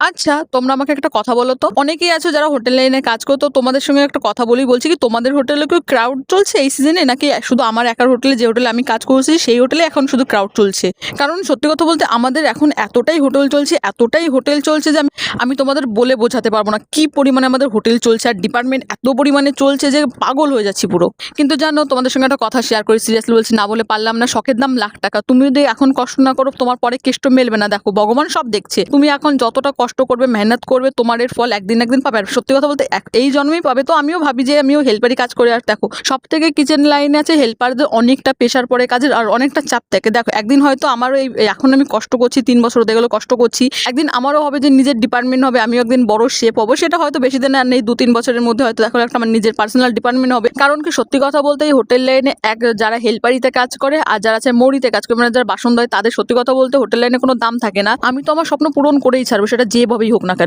আচ্ছা, তোমরা আমাকে একটা কথা বলো তো। অনেকেই আছো যারা হোটেল লাইনে কাজ করো, তো তোমাদের সঙ্গে একটা কথা বলি। বলছি কি তোমাদের হোটেলে কি ক্রাউড চলছে এই সিজনে? নাকি শুধু আমার একার হোটেলে, যে হোটেলে আমি কাজ করছি সেই হোটেলে এখন শুধু ক্রাউড চলছে? কারণ সত্যি কথা বলতে আমাদের এখন এতটাই হোটেল চলছে যে আমি তোমাদের বলে বোঝাতে পারবো না কি পরিমাণে আমাদের হোটেল চলছে, আর ডিপার্টমেন্ট এত পরিমাণে চলছে যে পাগল হয়ে যাচ্ছি পুরো। কিন্তু জানো, তোমাদের সঙ্গে একটা কথা শেয়ার করি, সিরিয়াসলি বলছি, না বলে পারলাম না। শখের দাম লাখ টাকা। তুমি যদি এখন কষ্ট না করো, তোমার পরে কেষ্ট মেলবে না। দেখো, ভগবান সব দেখছে। তুমি এখন যতটা কষ্ট করবে, মেহনত করবে, তোমার এর ফল একদিন একদিন পাবে। আর সত্যি কথা বলতে এই জন্মেই পাবে। তো আমিও ভাবি যে আমিও হেল্পারি কাজ করে। আর দেখো, সব থেকে কিচেন লাইনে আছে হেল্পারদের অনেকটা প্রেশার পড়ে কাজের, আর অনেকটা চাপ থাকে। দেখো, একদিন হয়তো আমারও এখন আমি কষ্ট করছি, 3 বছর হতে গেলে কষ্ট করছি, একদিন আমারও হবে যে নিজের ডিপার্টমেন্ট হবে, আমিও একদিন বড় শেপ হবো। সেটা হয়তো বেশি দিন আর নেই, 2-3 বছরের মধ্যে হয়তো দেখো একটা আমার নিজের পার্সোনাল ডিপার্টমেন্ট হবে। কারণ কি, সত্যি কথা বলতে এই হোটেল লাইনে যারা হেল্পারিতে কাজ করে আর যারা আছে মৌরিতে কাজ করে, মানে যারা বাসন দেয়, তাদের সত্যি কথা বলতে হোটেল লাইনে কোনো দাম থাকে না। আমি তো আমার স্বপ্ন পূরণ করেই ছাড়বো, সেটা যেভাবেই হোক না কেন।